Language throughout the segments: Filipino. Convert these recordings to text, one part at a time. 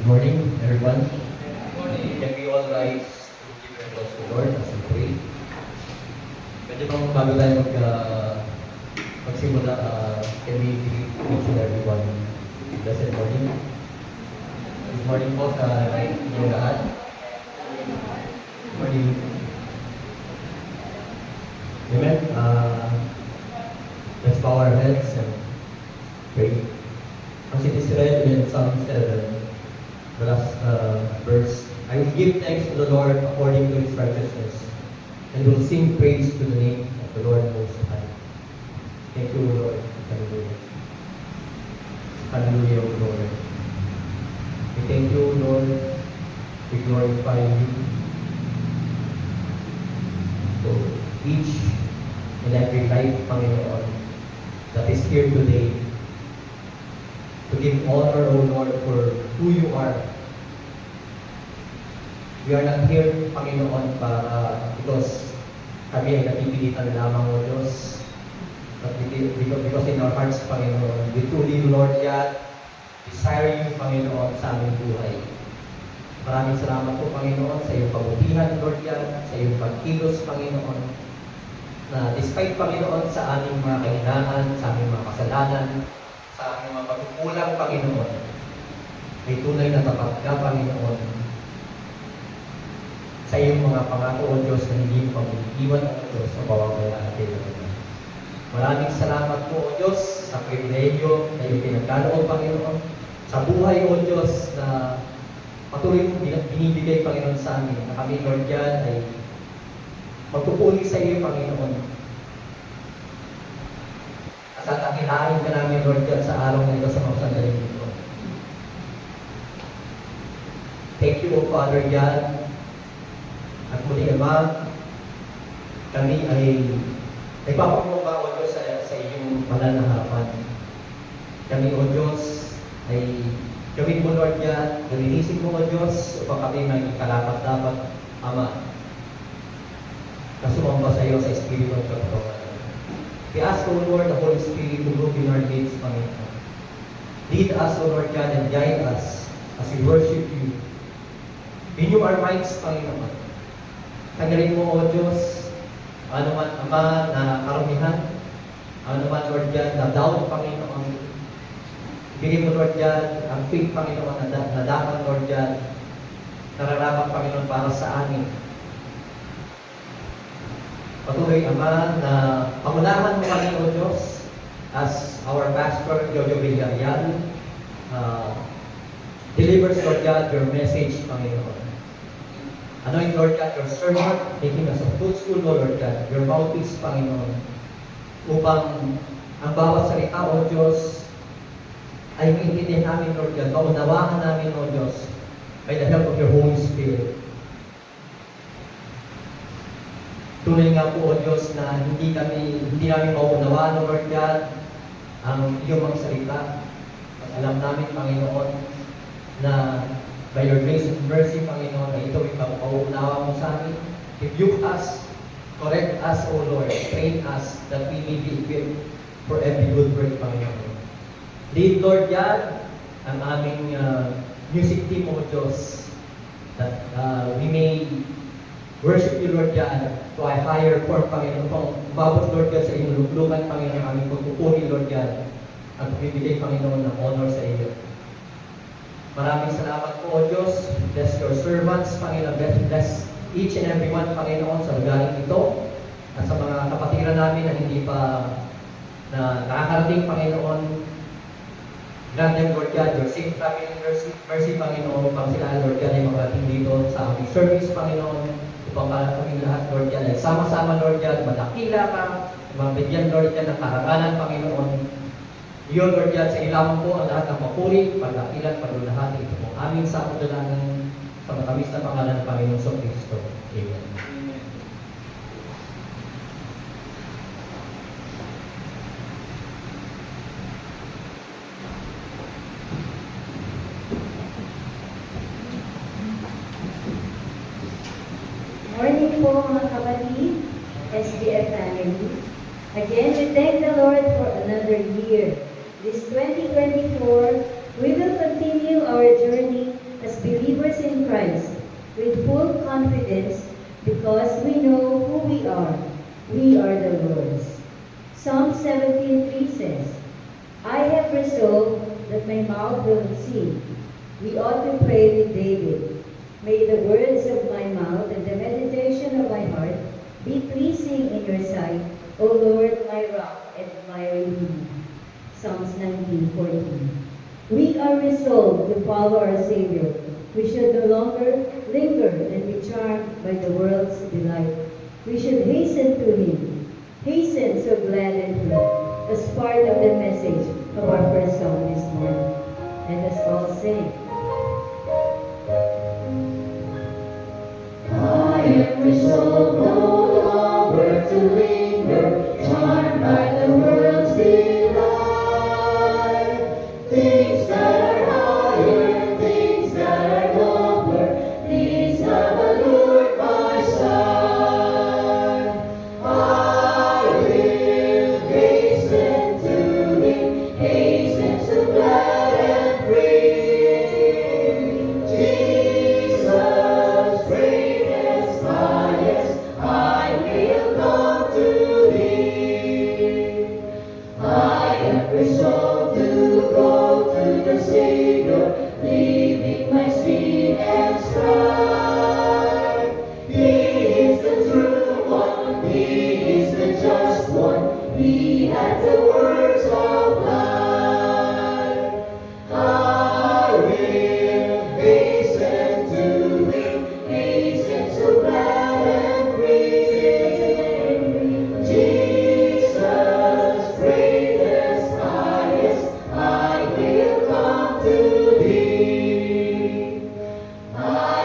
Morning, everyone. Can we all rise to give our applause to the Lord as we pray? Pwede bang bago tayo magsimula, can we mention everyone? Blessed morning. Good morning po sa inyong lahat. Good morning. Amen. Let's bow our heads and pray. As it is read in Psalm 7, the last verse, I will give thanks to the Lord according to His righteousness, and will sing praise to the name of the Lord Most High. Thank you, Lord. Hallelujah. Hallelujah, O Lord. We thank you, Lord. We glorify you. So, each and every life, Panginoon, that is here today, to give honor, O Lord, for who you are. We are not here, Panginoon, because kami ay napipilitan lamang, O Diyos. But because in our hearts, Panginoon, we truly, Lord God, desire you, Panginoon, sa aming buhay. Maraming salamat po, Panginoon, sa iyong kabutihan, Lord God, sa iyong pagkilos, Panginoon, na despite, Panginoon, sa aming mga kahinaan, sa aming mga kasalanan, sa aming mga pagkukulang, Panginoon, ay tunay na tapat ka, Panginoon, sa iyong mga pangako, O Diyos, na hindi mo pag-iwan, O Diyos, sa bawang atin. Maraming salamat po, O Diyos, sa pribilegyo na iyong pinagkaloob, Panginoon, sa buhay, O Diyos, na patuloy mong binibigay, Panginoon, sa amin, na kami, Lord God, ay magpupuli sa iyo, Panginoon. At tatakilain ka namin, Lord God, sa araw na ito, sa mga sandaling ito. Thank you, O Father God. At muli, Ama, kami ay nagpapakumbaba, O Diyos, sa iyong banal na harapan. Kami, O Diyos, ay gawin mo, Lord God, nalinisip mo, O Diyos, upang kami may karapat-dapat, Ama, na sumamba sa iyo sa Espiritu at Katotohanan. We ask, O Lord, the Holy Spirit to move in our midst, Panginoon. Lead us, O Lord God, and guide us as we worship you. Renew our minds, Panginoon. Tanggalin mo, O Diyos, ano man, Ama, na karumihan, ano man, Lord God, na doubt, Panginoon. Bigyan mo, Lord God, ang faith, Panginoon, na dapat, Lord God, nararapat, Panginoon, para sa amin. Patuloy, Ama, na pangunahan mo kami, O Diyos, as our Pastor, Jojo Villarreal, delivers, Lord God, your message, Panginoon. Anoint, Lord God, your servant, making us a footstool, Lord God, your mouthpiece, Panginoon, upang ang bawat salita, O Diyos, ay maintindihan namin, Lord God, maunawaan namin, O Diyos, by the help of your Holy Spirit. Tunay nga po, O Diyos, na hindi namin maunawaan, Lord God, ang iyong mga salita. At alam namin, Panginoon, na by your grace and mercy, Panginoon, na ito ay pauunawa mo sa amin. Rebuke us, correct us, O Lord, train us, that we may be equipped for every good work, Panginoon. Lead, Lord God, ang aming music team, O Diyos, that we may worship you, Lord God, to a higher form, Panginoon. Kung umabot, Lord God, sa iyong luglugan, Panginoon, aming pagpupuri, Lord God, at bibigay, Panginoon, ng honor sa iyo. Maraming salamat po, O Diyos. Bless your servants, Panginoon. Bless each and every one, Panginoon, sa lugaring ito. At sa mga kapatiran namin na hindi pa nakakarating, Panginoon, grant them, Lord God, your safe traveling mercy, Panginoon, upang sila, Lord God, ay makarating dito sa aming service, Panginoon, upang para kami lahat, Lord God, ay sama-sama, Lord God, madakila ka, mabigyan, Lord God, ng karangalan, Panginoon. Iyon, Lord God, sa ilamang po ang lahat ng papuri, pagdakilan, paglulahati. Ito po aming sa kapadalangan sa matamis na pangalan ng Panginoon Kristo. Amen. Morning po mga kapatid, SDF family. Again, we thank the Lord for another year. This 2024, we will continue our journey as believers in Christ with full confidence because we know who we are. We are the Lord's. Psalm 17:3 says, I have resolved that my mouth will sing. We ought to pray with David. May the words of my mouth and the meditation of my heart be pleasing in your sight, O Lord, my rock and my redeemer. Psalms 19:14. We are resolved to follow our Savior. We should no longer linger and be charmed by the world's delight. We should hasten to Him. Hasten so glad and free, as part of the message of our first song this morning. Let us all sing. I am resolved no longer to linger, charmed by the world's delight. Things that are higher, things that are nobler, these have allured my sight. I will hasten to Him, hasten so glad and free. Jesus, greatest, highest, I will come to Thee. I am resolved to go to the Savior, leaving my sin and strife. He is the true one, He is the just one, He has the words of life. I will hasten to Him, hasten so glad and free. Jesus, greatest, highest, I will come to Thee. I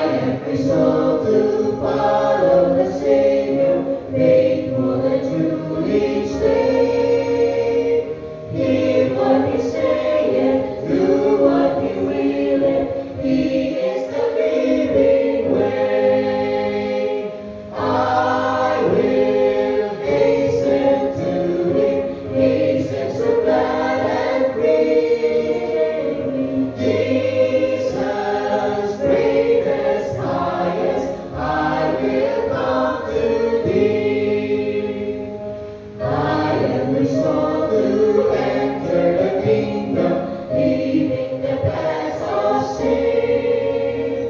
am resolved to follow the Savior, faithful and true each day. Hear what He saith, do what He willeth, He is the living way. I will hasten to Him, hasten so glad and free. Jesus, greatest, highest, I will come to Thee. I am resolved to enter the kingdom, leaving the paths of sin.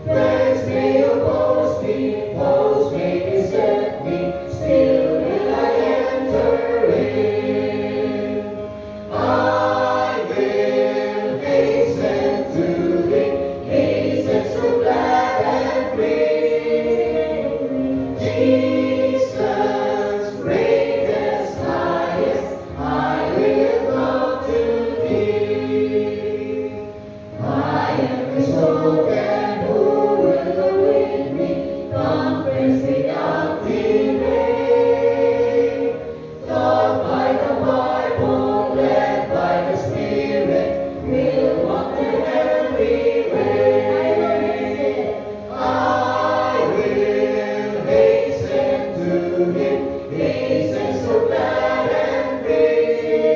Friends may oppose me, foes may desert me, still will I enter in. I will hasten to Him, hasten so glad and free. Jesus, greatest, highest, I will come to Thee. I am resolved, and who will go with me? Conference without delay. Taught by the Bible, led by the Spirit, we'll walk the heavenly way. I will hasten to Him, hasten so glad and free.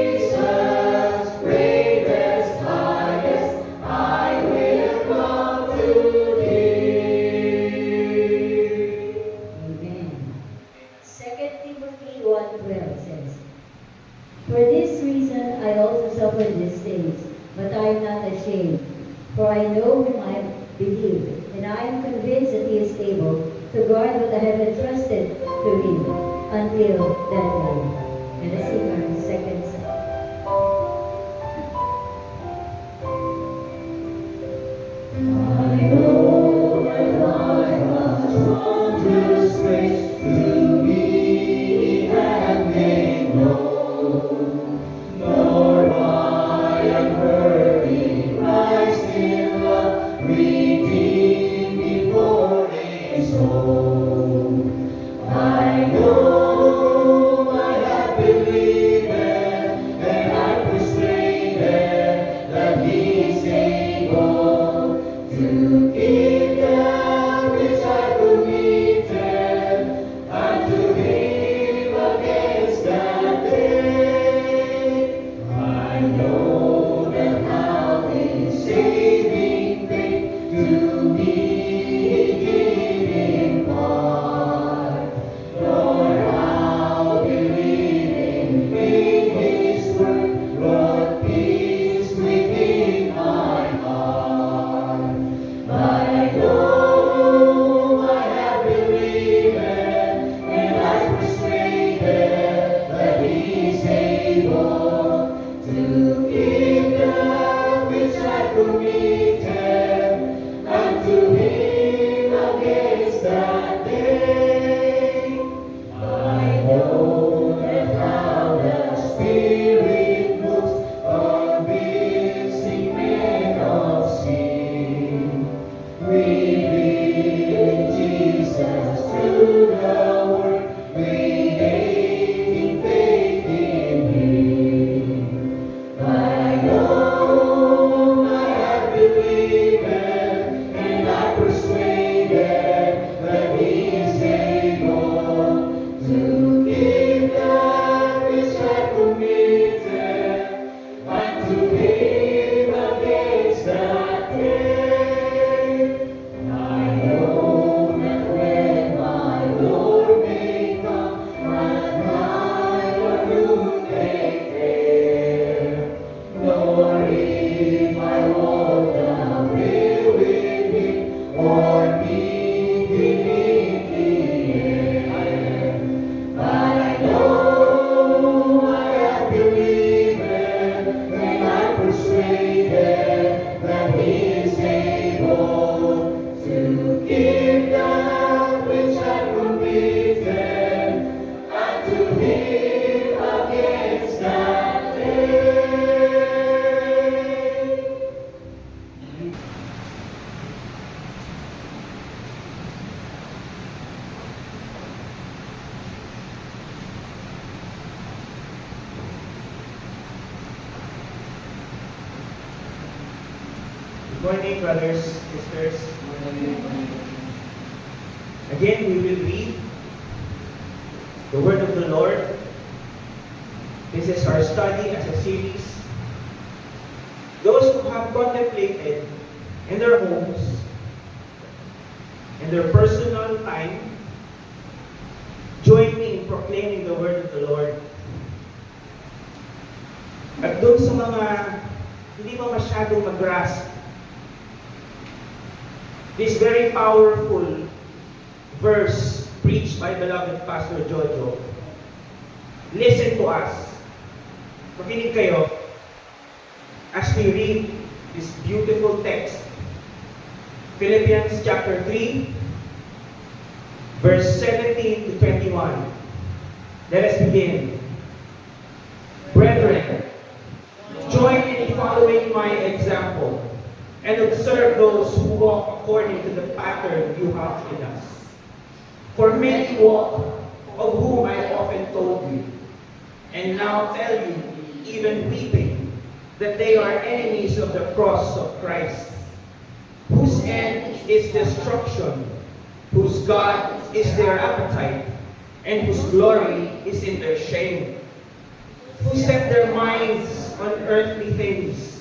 Jesus, greatest, highest, I will come to Thee. Amen. 2 Timothy 1:12 says, For this reason I also suffer these things, but I am not ashamed, for I know whom I believe, and I am convinced that He is able to guard what I have entrusted to Him until that day. Let us sing our second song. I know that by God's wondrous grace to me He hath made known, nor by unworthy Christ in love redeemed me for His own. I know I have believed, Good morning, brothers, sisters. Again, we will read the word of the Lord. This is our study as a series. Those who have contemplated in their homes, in their personal time, join me in proclaiming the word of the Lord. At doon sa mga hindi pa masyadong mag-grasp this very powerful verse preached by beloved Pastor Jojo, listen to us. Makinig kayo as we read this beautiful text. Philippians chapter 3, verse 17 to 21. Let us begin. Brethren, join in following my example and observe those who walk according to the pattern you have in us. For many walk, of whom I often told you, and now tell you, even weeping, that they are enemies of the cross of Christ, whose end is destruction, whose God is their appetite, and whose glory is in their shame, who set their minds on earthly things,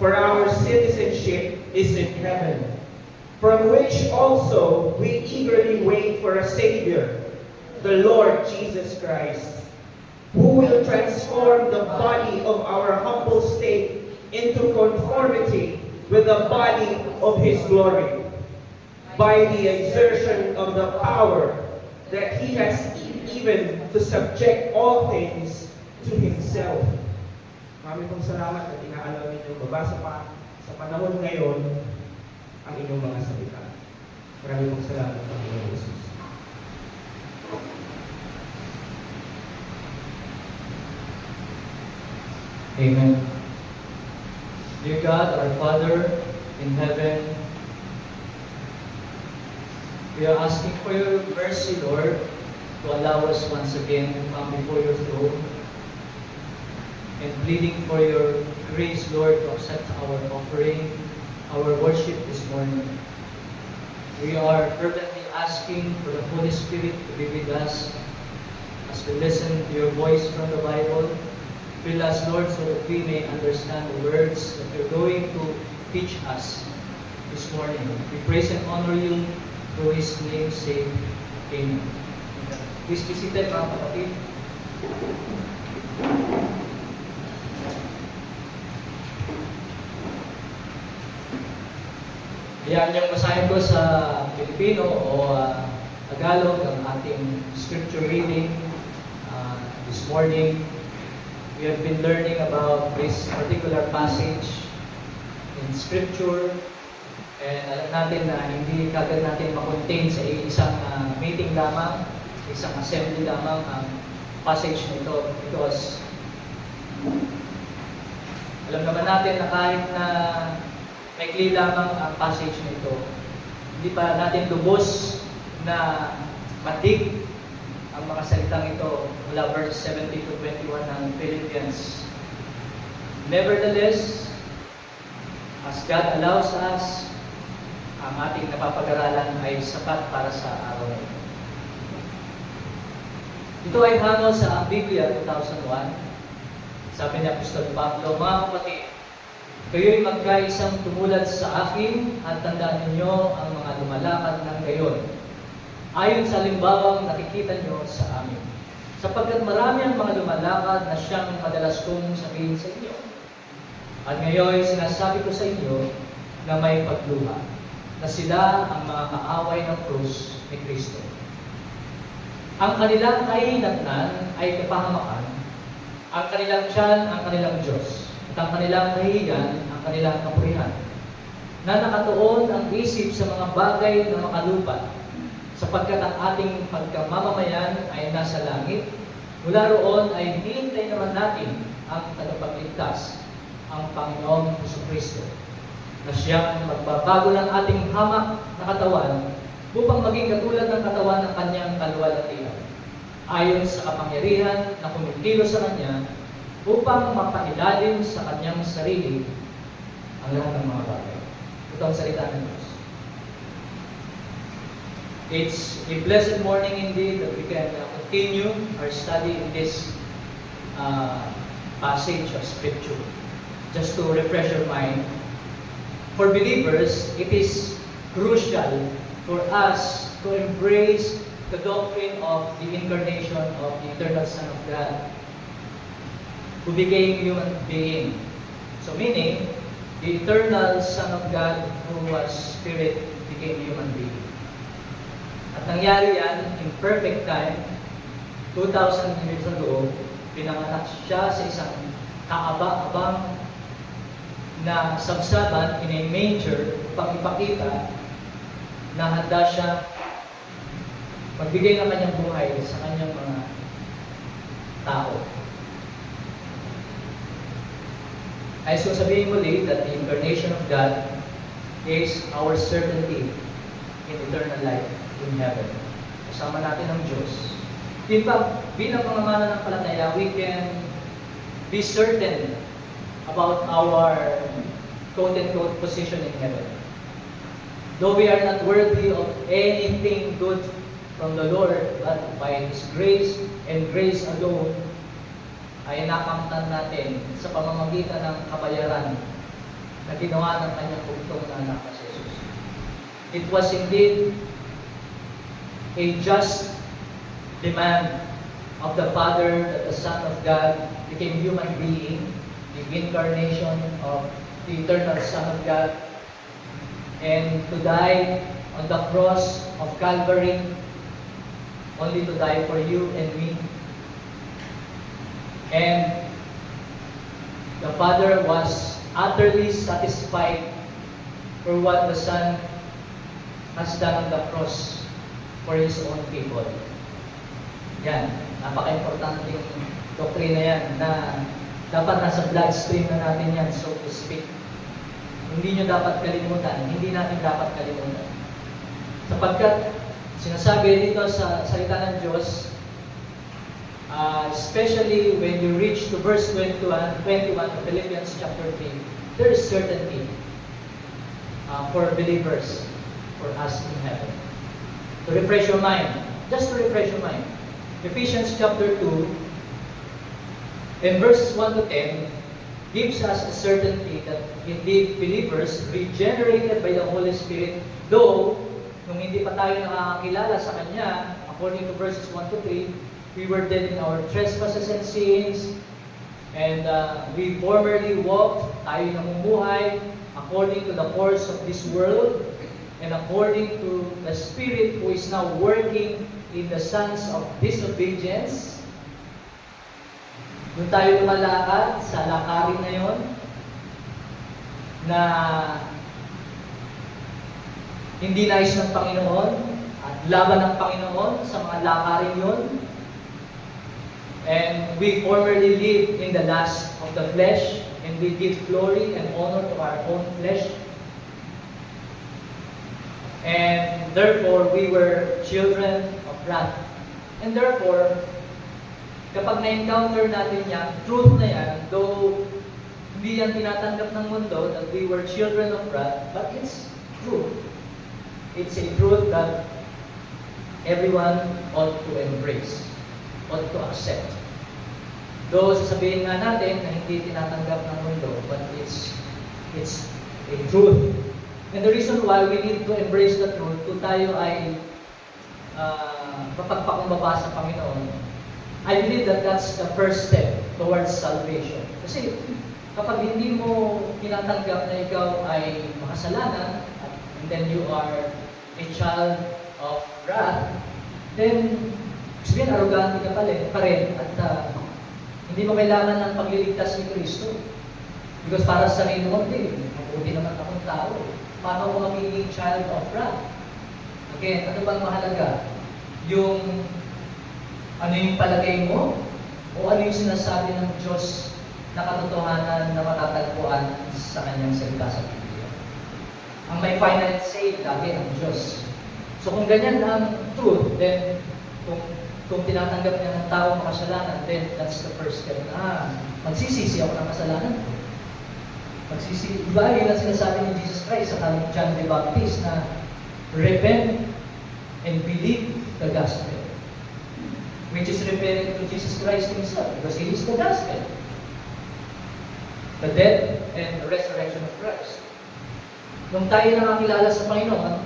for our citizenship is in heaven, from which also we eagerly wait for a Savior, the Lord Jesus Christ, who will transform the body of our humble state into conformity with the body of His glory, by the exertion of the power that He has even to subject all things to Himself. Maraming pong salamat at inaalaw ninyo babasa pa sa panahon ngayon ang inyong mga salita. Maraming pong salamat, Panginoon Jesus. Amen. Dear God, our Father in heaven, we are asking for your mercy, Lord, to allow us once again to come before your throne and pleading for your grace, Lord, to accept our offering, our worship this morning. We are fervently asking for the Holy Spirit to be with us as we listen to your voice from the Bible. Fill us, Lord, so that we may understand the words that you're going to teach us this morning. We praise and honor you through His name's sake. Amen. Please be seated, mga kapatid. Yan yung basahin ko sa Filipino o Tagalog ang ating scripture reading this morning. We have been learning about this particular passage in scripture, and alam natin na hindi kagad natin makontain sa isang meeting lamang, isang assembly lamang ang passage nito, because alam naman natin na kahit na maikli lamang ang passage nito, hindi pa natin lubos na matig ang mga salitang ito mula verse 17 to 21 ng Philippians. Nevertheless, as God allows us, ang ating napapag-aralan ay sapat para sa araw na ito. Ito ay hango sa Biblia 2001. Sabi ni Apostol Pablo, mga kapatid, kayo'y magkaisang tumulad sa akin at tandaan ninyo ang mga lumalakad ng gayon, ayon sa limbawang nakikita nyo sa amin. Sapagkat marami ang mga lumalakad na siyang madalas kong sabihin sa inyo. At ngayon sinasabi ko sa inyo na may pagluha, na sila ang mga kaaway ng krus ni Kristo. Ang kanilang kahinatnan ay kapahamakan, ang kanilang tiyan ang kanilang Diyos, at ang kanilang kahihiyan ang kanilang kapurihan, na nakatuon ang isip sa mga bagay na makalupat, sapagkat ang ating pagkamamamayan ay nasa langit. Mula roon ay hinihintay naman natin ang tagapagligtas, ang Panginoong Jesucristo, na siyang magbabago ng ating hamak na katawan upang maging katulad ng katawan ng kanyang kaluwalhatian, ayon sa kapangyarihan na kumikilos sa kanya upang mapailalim sa kanyang sarili ang lahat ng mga bagay. Ito ang salita ng Diyos. It's a blessed morning indeed that we can continue our study in this passage of Scripture. Just to refresh your mind, for believers, it is crucial for us to embrace the doctrine of the incarnation of the eternal Son of God, who became human being. So meaning, the eternal Son of God who was Spirit became human being. At nangyari yan in perfect time, 2,000 years ago, pinanganak siya sa isang kaaba-abang na sabsaban in a manger upang ipakita na handa siya magbigay ng kanyang buhay sa kanyang mga tao. Ay so sabihin muli that the incarnation of God is our certainty in eternal life in heaven. Kasama natin ang Diyos. In fact, bilang mga mananampalataya, we can be certain about our quote-unquote position in heaven. Though we are not worthy of anything good from the Lord, but by His grace and grace alone, ay nakamtan natin sa pamamagitan ng kabayaran na ginawa ng kanyang bugtong na anak na si Jesus. It was indeed a just demand of the Father that the Son of God became human being, the incarnation of the eternal Son of God, and to die on the cross of Calvary, only to die for you and me. And the Father was utterly satisfied for what the Son has done on the cross for His own people. Yan, napaka-importanting doktrina yan na dapat nasa bloodstream na natin yan, so to speak. Hindi nyo dapat kalimutan, hindi natin dapat kalimutan. Sapagkat sinasabi dito sa salita ng Diyos, especially when you reach to verse 21 of Philippians chapter 3, there is certainty for believers, for us in heaven. To refresh your mind, just to refresh your mind, Ephesians chapter 2, in verses 1 to 10, gives us a certainty that indeed believers regenerated by the Holy Spirit, though nung hindi pa tayo nakakakilala sa Kanya, according to verses 1 to 3, we were dead in our trespasses and sins, and we formerly walked, tayo namumuhay, according to the course of this world, and according to the Spirit who is now working in the sons of disobedience. Doon tayo lumalakad sa lakarin na yon na hindi nais ng Panginoon at laban ng Panginoon sa mga lakarin yon. And we formerly lived in the lust of the flesh, and we give glory and honor to our own flesh. And therefore, we were children of wrath. And therefore, kapag na-encounter natin yan, truth na yan, though hindi yan tinatanggap ng mundo that we were children of wrath, but it's true. It's a truth that everyone ought to embrace, ought to accept. Though sasabihin nga natin na hindi tinatanggap ng mundo, but it's a truth. And the reason why we need to embrace the truth, kung tayo ay mapagpakumbaba sa Panginoon, I believe that that's the first step towards salvation. Kasi kapag hindi mo tinatanggap na ikaw ay makasalanan, and then you are a child of wrath, then sabihin, arrogante ka pa rin at hindi mo kailangan ng pagliligtas ni Kristo. Because para sa sarili mo, mabuti naman akong tao. Paano ko magiging child of wrath? Again, ano bang mahalaga? Yung ano yung palagay mo? O ano yung sinasabi ng Diyos na katotohanan na matatagpuan sa kanyang salita sa Biblia? Ang may final say, lagi ang Diyos. So kung ganyan ang truth, then kung tinatanggap niya ng tao makasalanan, then that's the first step. Magsisisi ako ng kasalanan ko. Diba, yun ang sinasabi ni Jesus Christ sa kanyang John the Baptist na repent and believe the gospel. Which is referring to Jesus Christ himself because he is the gospel. The death and the resurrection of Christ. Nung tayo nakakilala sa Panginoon,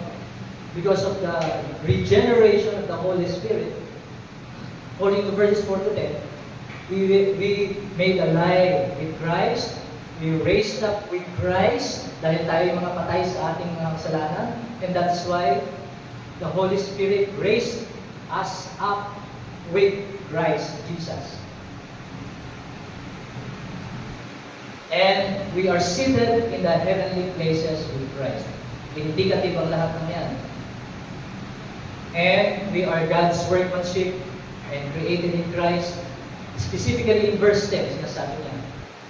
because of the regeneration of the Holy Spirit, according to verses 4 to 10, we made alive with Christ, we raised up with Christ, dahil tayo mga patay sa ating mga kasalanan, and that's why the Holy Spirit raised us up with Christ Jesus. And we are seated in the heavenly places with Christ. Indicative ang lahat ng yan. And we are God's workmanship and created in Christ. Specifically in verse 10, sinasabi niya.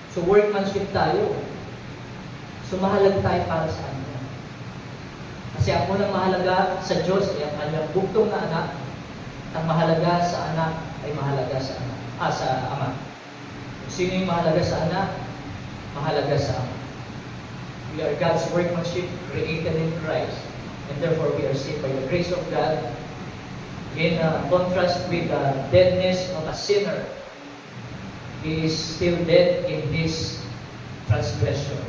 So workmanship tayo. So mahalaga tayo para sa Kanya. Kasi ang unang mahalaga sa Diyos ay ang Kanyang buktong na anak. Ang mahalaga sa anak ay mahalaga sa anak. Sa Ama. Sino yung mahalaga sa anak? Mahalaga sa Ama. We are God's workmanship created in Christ. And therefore we are saved by the grace of God. In contrast with the deadness of a sinner, he is still dead in his transgression.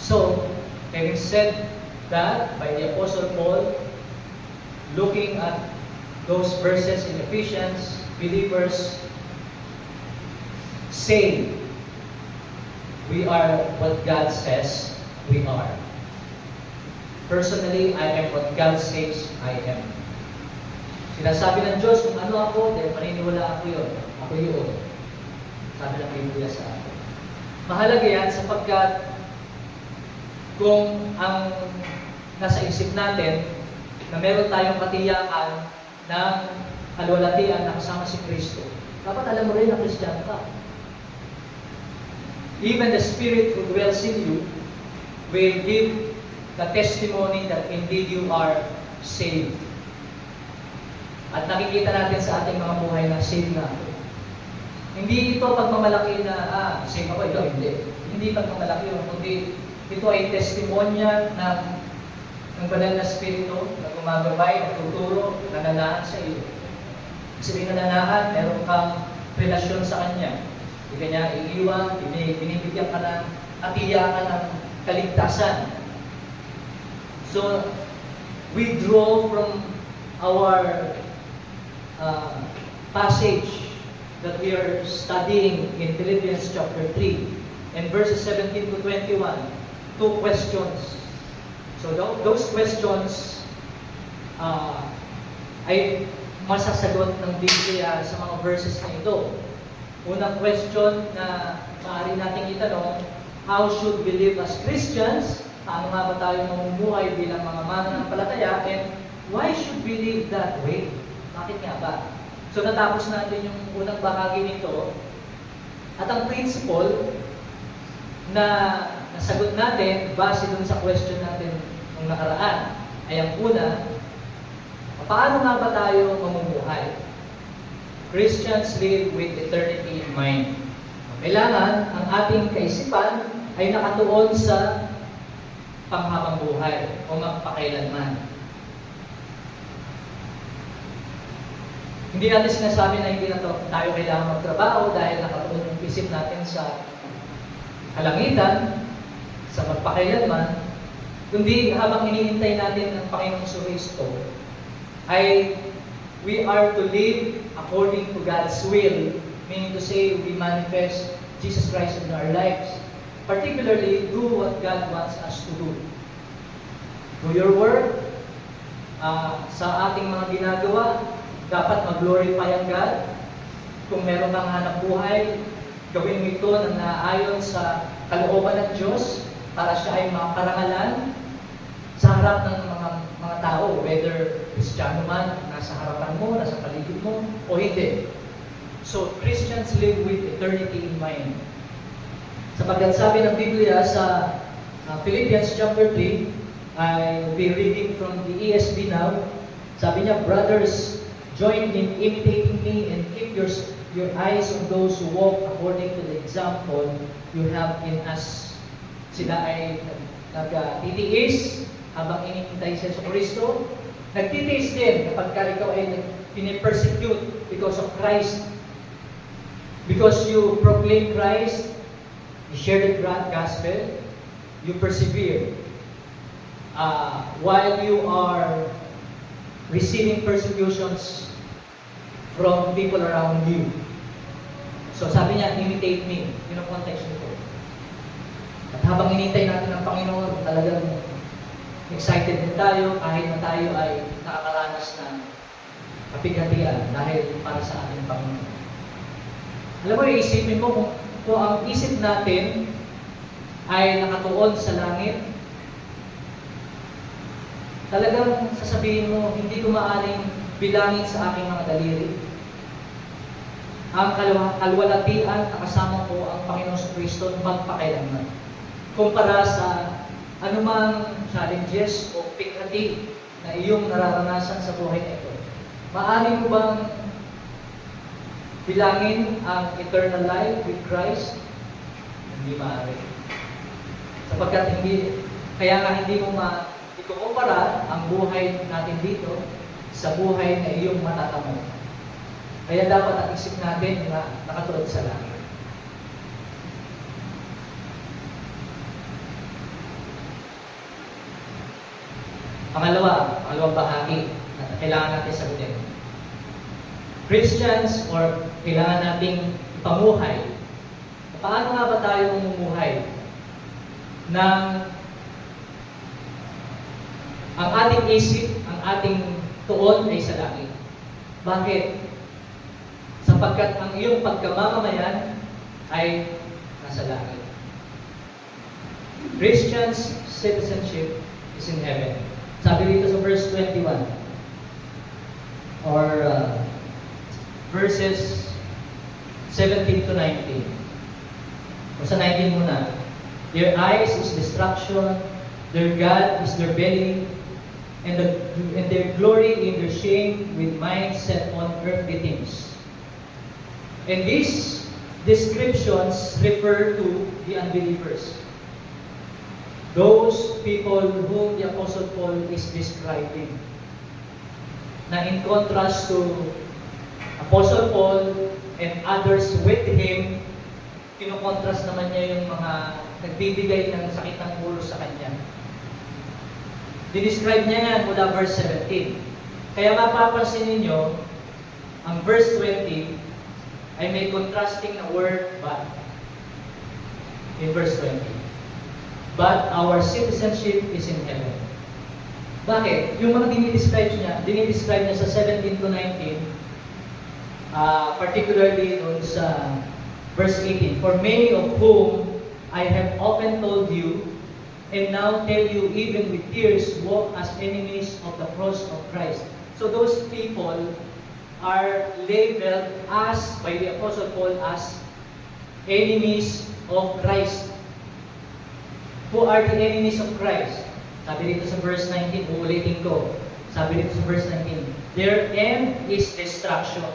So, having said that by the Apostle Paul, looking at those verses in Ephesians, believers say, we are what God says we are. Personally, I am what God says I am. Sinasabi ng Diyos kung ano ako, dahil paniniwala ako yun. Ako yun. Sabi ng Biblia sa akin. Mahalaga yan sapagkat kung ang nasa isip natin na meron tayong katiyakan ng kalwalatian na kasama si Kristo, dapat alam mo rin na Kristiyan ka. Even the Spirit who dwells in you will give the testimony that indeed you are saved. At nakikita natin sa ating mga buhay na saved na ako. Hindi ito pagmamalaki na, saved ako, ito hindi. Hindi pagmamalaki yun, kundi ito ay testimonya ng banal na Espiritu na gumagabay, natuturo, nananahan sa iyo. Kasi nananahan, meron kang relasyon sa Kanya. Hindi ka niya iiwan, binibigyan ka ng katiyakan ng kaligtasan. So, we draw from our passage that we are studying in Philippians chapter 3 and verses 17 to 21, two questions. So, those questions ay masasagot ng Biblia sa mga verses na ito. Unang question na maaari nating itanong, how should we live as Christians? Paano nga ba tayo mamumuhay bilang mga mananampalataya? And why should we live that way? Bakit nga ba? So natapos natin yung unang bahagi nito. At ang principle na nasagot natin base dun sa question natin nung nakaraan ay ang una, paano nga ba tayo mamumuhay? Christians live with eternity in mind. Kailangan ang ating kaisipan ay nakatuon sa panghabang buhay o magpakailanman. Hindi natin sinasabi na hindi na tayo kailangan magtrabaho dahil nakatuon yung isip natin sa kalangitan, sa magpakailanman, kundi habang hinihintay natin ng Panginoong Kristo, ay we are to live according to God's will, meaning to say we manifest Jesus Christ in our lives. Particularly, do what God wants us to do. Do your work, sa ating mga ginagawa, dapat mag-glorify ang God. Kung meron kang hanap buhay, gawin mo ito na naayon sa kalooban ng Diyos para siya ay makarangalan sa harap ng mga tao, whether Kristiyano man, nasa harapan mo, nasa paligid mo, o hindi. So, Christians live with eternity in mind. Sapagkat sabi ng Biblia sa Philippians chapter 3, I'll be reading from the ESV now. Sabi niya, brothers, Join in imitating me and keep your eyes on those who walk according to the example you have in us. Sila ay nagtitiis habang inintay siya sa Kristo. Nagtitiis din kapag ikaw ay pinipersecute because of Christ. Because you proclaim Christ, you share the gospel, you persevere. While you are receiving persecutions from people around you. So sabi niya, imitate me. Yun ang context nito. At habang inintay natin ang Panginoon, talagang excited din tayo kahit na tayo ay nakakaranas ng kapighatian dahil para sa ating Panginoon. Alam mo, iisipin mo kung ang isip natin ay nakatuon sa langit, talagang sasabihin mo, hindi ko maaaring bilangin sa aking mga daliri ang kalwalatian na kasama ko ang Panginoon sa Kristo magpakailanman. Kumpara sa anumang challenges o pighati na iyong nararanasan sa buhay na ito. Maaari mo bang bilangin ang eternal life with Christ? Hindi maaari. Sapagkat kaya nga hindi mo ikukumpara ang buhay natin dito sa buhay na iyong matatamo. Kaya dapat ang isip natin na nakatulad sa langit. Pangalawang bahagi na kailangan natin sagutin. Christians or kailangan nating ipamuhay. Paano nga ba tayo mamumuhay ng ang ating isip, ang ating tuon ay sa langit? Bakit? Sapagkat ang iyong pagkamamamayan ay nasa langit. Christians' citizenship is in heaven. Sabi dito sa verse 21 or verses 17 to 19. O sa 19 muna. Their eyes is destruction, their God is their belly, and their glory in their shame with minds set on earthly things. And these descriptions refer to the unbelievers. Those people whom the Apostle Paul is describing. Na in contrast to Apostle Paul and others with him, kinokontrast naman niya yung mga nagbibigay ng sakit ng ulo sa kanya. Dinescribe niya yan mula verse 17. Kaya mapapansin ninyo, ang verse 20 ay may contrasting na word but in verse 20. But our citizenship is in heaven. Bakit? Yung mga dinidescribe niya sa 17 to 19, particularly on sa verse 18, for many of whom I have often told you, and now tell you even with tears, walk as enemies of the cross of Christ. So those people are labeled as, by the Apostle Paul, as enemies of Christ. Who are the enemies of Christ? Sabi dito sa verse 19, uulitin ko. Sabi dito sa verse 19, their end is destruction.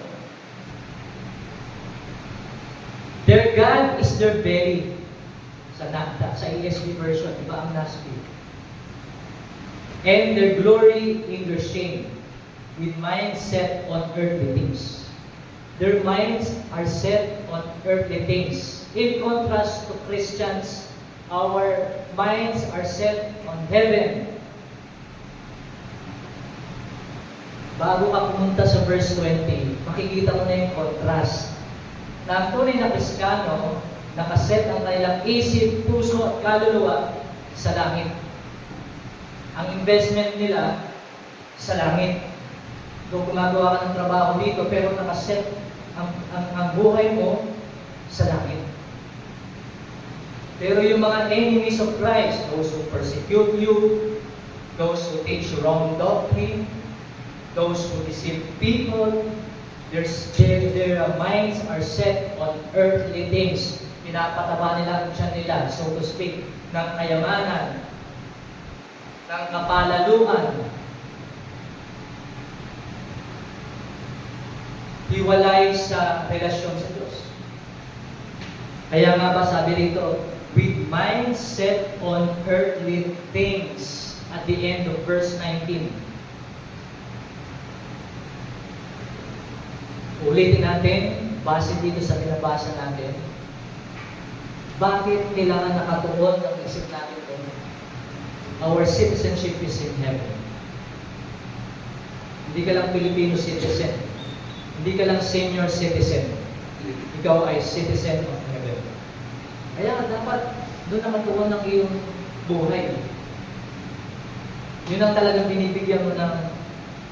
Their God is their belly. Sa ESV version, iba ang NASB. And their glory in their shame, with minds set on earthly things. Their minds are set on earthly things. In contrast to Christians, our minds are set on heaven. Bago ka pumunta sa verse 20, makikita mo na yung contrast. Na ang tunay na Kristiyano, nakaset ang kanilang isip, puso at kaluluwa sa langit. Ang investment nila sa langit. Kung gumagawa ka ng trabaho dito, pero nakaset ang buhay mo sa langit. Pero yung mga enemies of Christ, those who persecute you, those who teach wrong doctrine, those who deceive people, their minds are set on earthly things. Pinapataba nila ang tiyan nila, so to speak, ng kayamanan, ng kapalaluan. hiwalay sa relasyon sa Diyos. Kaya nga ba sabi rito, with mind set on earthly things at the end of verse 19. Ulitin natin, base dito sa binabasa natin, bakit kailangan nakatuon ang isip natin ito? Our citizenship is in heaven. Hindi ka lang Filipino citizen. Hindi ka lang senior citizen. Ikaw ay citizen of heaven. Kaya dapat doon na matuon ang iyong buhay. Yun ang talagang binibigyan mo ng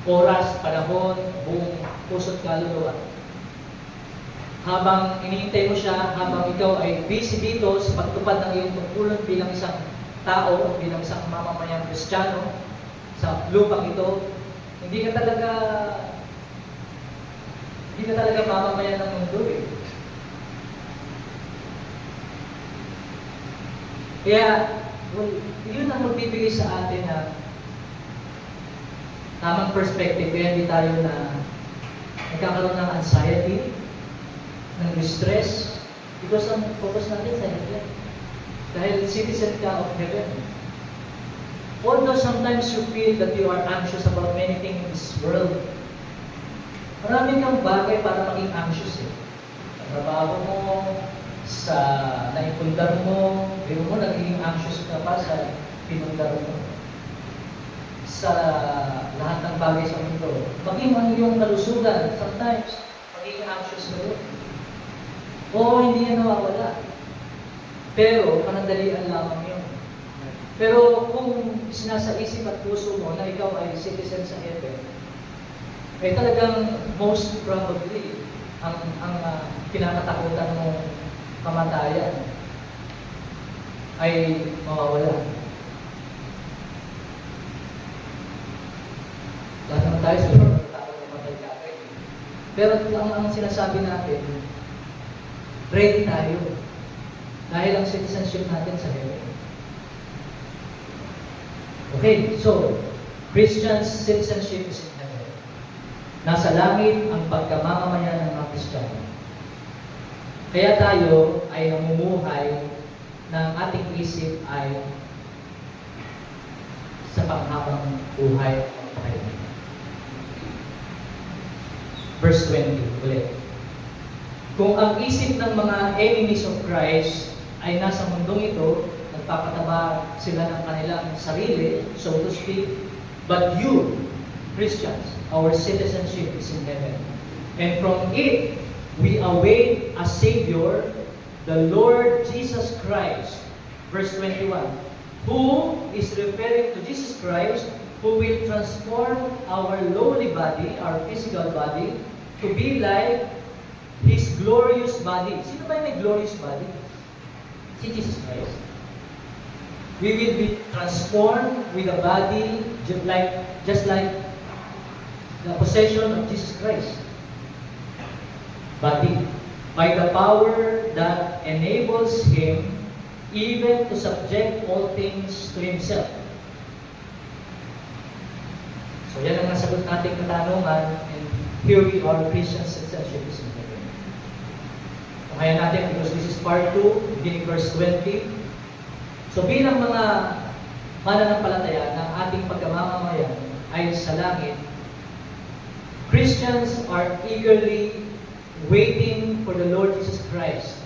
oras, panahon, buong puso't kaluluwa. Habang iniintay mo siya, habang ikaw ay busy dito sa pagtupad ng iyong tungkulin bilang isang tao, bilang isang mamamayang Kristiyano sa lupang ito, hindi ka talaga mamamayan ng mundo eh. Kaya, yun ang magbibigay sa atin na tamang perspective, kaya hindi tayo na nagkakaroon ng anxiety, ng distress, because ang focus natin sa heaven. Dahil citizen ka of heaven. Although sometimes you feel that you are anxious about many things in this world, maraming kang bagay para maging anxious eh. Sa trabaho mo, sa naipundar mo, pero mo naging anxious ka pa sa pinundar mo. Sa lahat ng bagay sa mundo. Maging ang iyong kalusugan, sometimes, maging anxious ka rin. Oo, hindi yan nawawala. Pero, panandalian lamang yun. Pero kung sinasa-isip at puso mo na ikaw ay citizen sa heaven, ay talagang most probably ang kinakatakutan mong kamatayan ay mawawala. Lahat naman tayo siguro natatakot na matay kagad. Pero ang sinasabi natin, ready tayo. Dahil ang citizenship natin sa heaven. Okay, so, Christians' citizenship is in heaven. Nasa langit ang pagkamamamayan ng mga Kristiyano. Kaya tayo ay namumuhay ng ating isip ay sa panghabang buhay ng Panginoon. Verse 20, ulit. Kung ang isip ng mga enemies of Christ ay nasa mundong ito, nagpapataba sila ng kanilang sarili, so to speak, but you, Christians, our citizenship is in heaven. And from it, we await a Savior, the Lord Jesus Christ. Verse 21, who is referring to Jesus Christ, who will transform our lowly body, our physical body, to be like His glorious body. Sino ba yung may glorious body? Si Jesus Christ. We will be transformed with a body just like the possession of Jesus Christ. Body. By the power that enables Him even to subject all things to Himself. So yan ang nasagot nating katanungan, and here we are, Christian citizenship is in heaven. Kaya natin, because this is part 2, beginning verse 20. So bilang mga mananampalataya ng ating pagkamamamayan ay sa langit, Christians are eagerly waiting for the Lord Jesus Christ.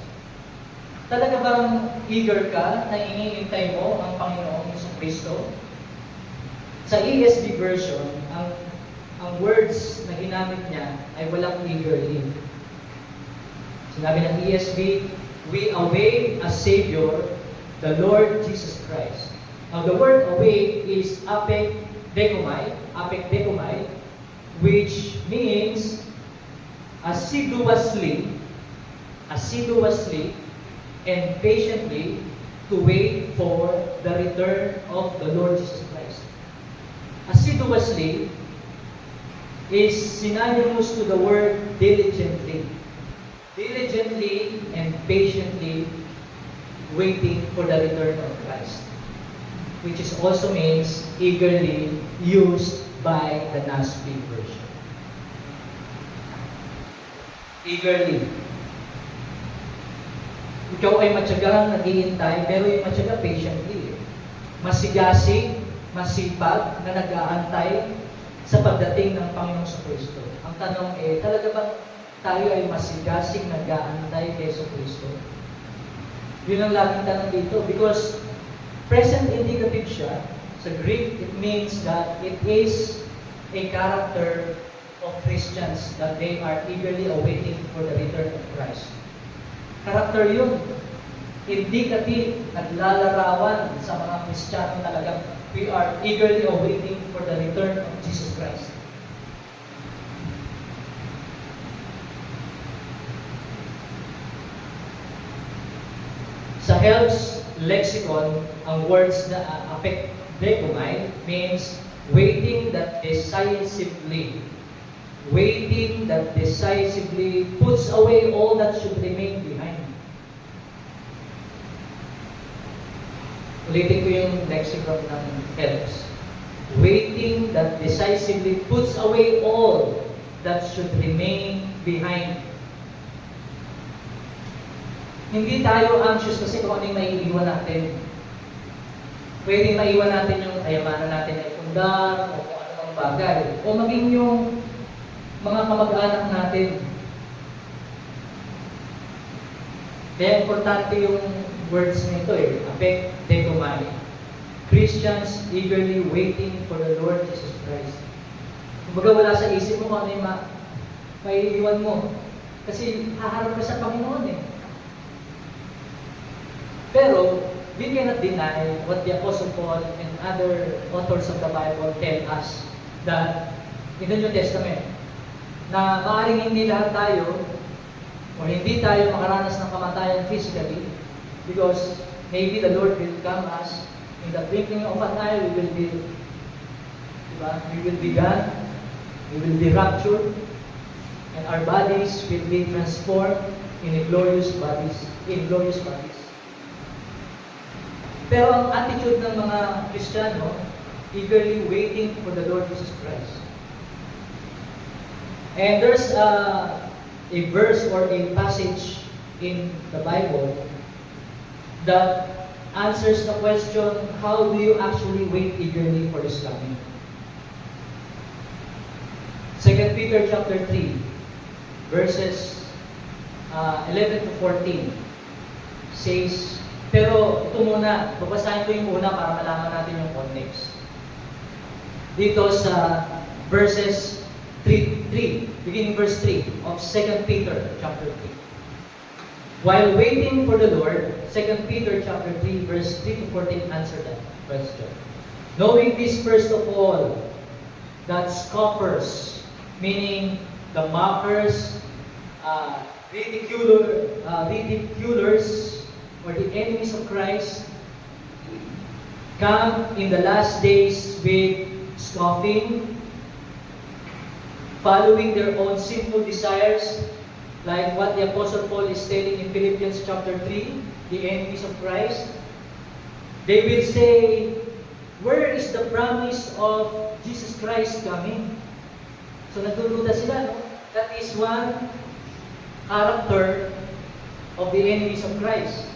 Talaga bang eager ka na iniintay mo ang Panginoong Hesus Kristo? Sa ESV version, ang words na ginamit niya ay walang eagerly. Sinabi ng ESV, we await a Savior, the Lord Jesus Christ. Now, the word await is apekdekomai, which means assiduously, and patiently to wait for the return of the Lord Jesus Christ. Assiduously is synonymous to the word diligently. Diligently and patiently waiting for the return of Christ, which is also means eagerly used by the NASB version. eagerly. Ikaw ay matyagang naghihintay, pero yung matyaga patiently. Masigasig, masipag, na nag-aantay sa pagdating ng Panginoong Kristo. Ang tanong talaga bang tayo ay masigasig, nag-aantay kay Kristo? Yun ang laging tanong dito. Because present indicative siya. Sa Greek, it means that it is a character of Christians that they are eagerly awaiting for the return of Christ. Karakter yun. Indicative, naglalarawan sa mga Kristiyano talagang we are eagerly awaiting for the return of Jesus Christ. Sa Helps Lexicon, ang words na apekdekomai means waiting that decisively. Waiting that decisively puts away all that should remain behind. Ulitin ko yung lexicon ng Helps. Waiting that decisively puts away all that should remain behind. Hindi tayo anxious kasi kung ano yung maiiwan natin. Pwedeng maiwan natin yung kayamanan natin ay pundar o kung ano mang bagay. O maging yung mga kamag-anak natin. Kaya importante yung words nito apekdekomai. Christians eagerly waiting for the Lord Jesus Christ. Kumbaga wala sa isip mo kung ano yung maiiwan mo. Kasi haharap ka sa Panginoon Pero, we cannot deny what the Apostle Paul and other authors of the Bible tell us that in the New Testament, na maaaring hindi lahat tayo o hindi tayo makaranas ng kamatayan physically because maybe the Lord will come us in the twinkling of an eye, we will be gone, we will be raptured, and our bodies will be transformed in glorious bodies. Pero ang attitude ng mga Kristiyano, eagerly waiting for the Lord Jesus Christ. And there's a verse or a passage in the Bible that answers the question, how do you actually wait eagerly for His coming? 2 Peter chapter 3, verses 11 to 14 says, pero ito muna, babasahin ko yung una para malaman natin yung context. Dito sa verses 3, beginning verse 3 of 2 Peter chapter 3. While waiting for the Lord, 2 Peter chapter 3 verse 3 to 14 answer that question. Knowing this first of all, that scoffers, meaning the mockers, ridiculers, or the enemies of Christ, come in the last days with scoffing, following their own sinful desires, like what the Apostle Paul is telling in Philippians chapter 3, the enemies of Christ. They will say, where is the promise of Jesus Christ coming? So nagdududa sila, no? That is one character of the enemies of Christ.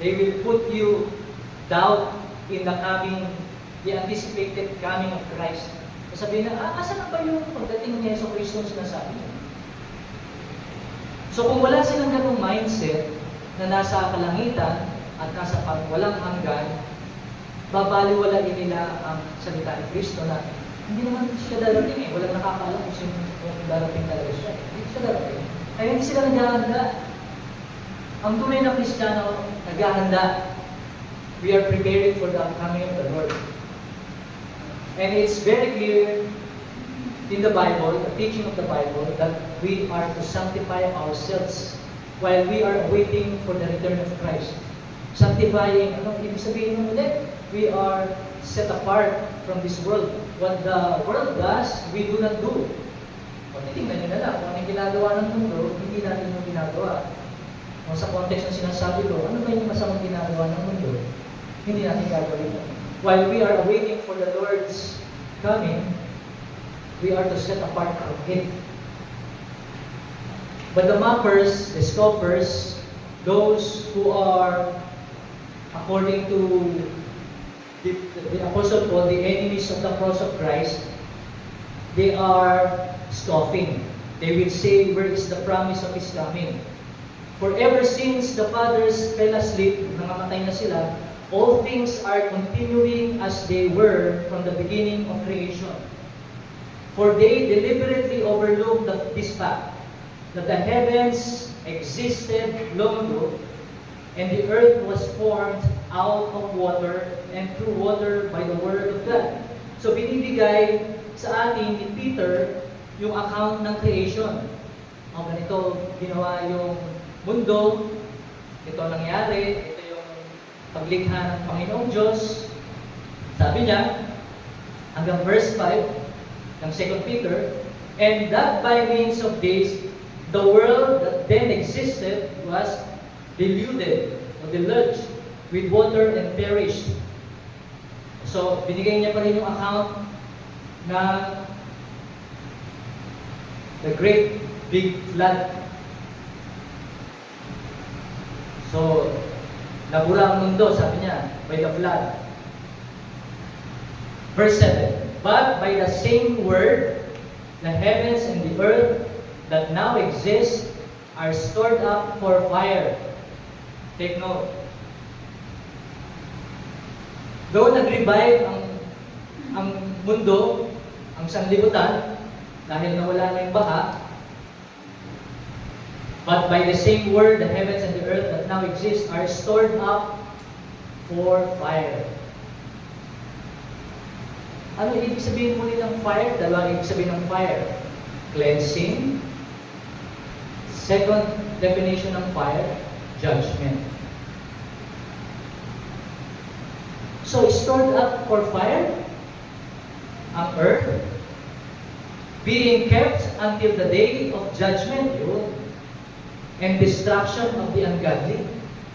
They will put you doubt in the anticipated coming of Christ. So sabihin na, asan na ba yung pagdating ni Yeso Cristo ang sinasabi niya? So kung wala silang ganung mindset na nasa kalangitan at nasa walang hanggan, babaliwalain nila ang salita ni Cristo na hindi naman siya darating walang nakakaalam kung darating talaga siya. Hindi siya darating. Kaya hindi sila naghahanda. Ang tunay na Kristiyano, naghahanda. We are preparing for the coming of the Lord. And it's very clear in the Bible, the teaching of the Bible, that we are to sanctify ourselves while we are waiting for the return of Christ. Sanctifying, anong ibig sabihin mo ulit? We are set apart from this world. What the world does, we do not do. O titingnan nyo na lang, kung anong ginagawa ng mundo, hindi natin yung ginagawa. O sa context ng sinasabi ko, ano ba yung masamang ginagawa ng mundo? Hindi natin gagawin. While we are waiting for the Lord's coming, we are to set apart from Him. But the mockers, the scoffers, those who are, according to the Apostle Paul, the enemies of the cross of Christ, they are scoffing. They will say, where is the promise of His coming? For ever since the fathers fell asleep, nangamatay na sila, all things are continuing as they were from the beginning of creation. For they deliberately overlooked this fact, that the heavens existed long ago, and the earth was formed out of water and through water by the word of God. So binibigay sa atin ni Peter yung account ng creation. O ganito ginawa yung mundo, ito nangyari, ito yung paglikha ng Panginoong Diyos. Sabi niya, hanggang verse 5 ng 2 Peter, and that by means of this, the world that then existed was deluded or deluged with water and perished. So, binigay niya pa rin yung account na the great big flood. So, nabura ang mundo, sabi niya, by the flood. Verse 7, but by the same word, the heavens and the earth that now exist are stored up for fire. Take note. Though nag-revive ang mundo, ang sanlibutan, dahil nawala na yung baha, but by the same word, the heavens and the earth that now exist are stored up for fire. Ano ibig sabihin muli ng fire? Dalawang ibig sabihin ng fire. Cleansing. Second definition ng fire, judgment. So, stored up for fire, ang earth, being kept until the day of judgment, yun, and destruction of the ungodly.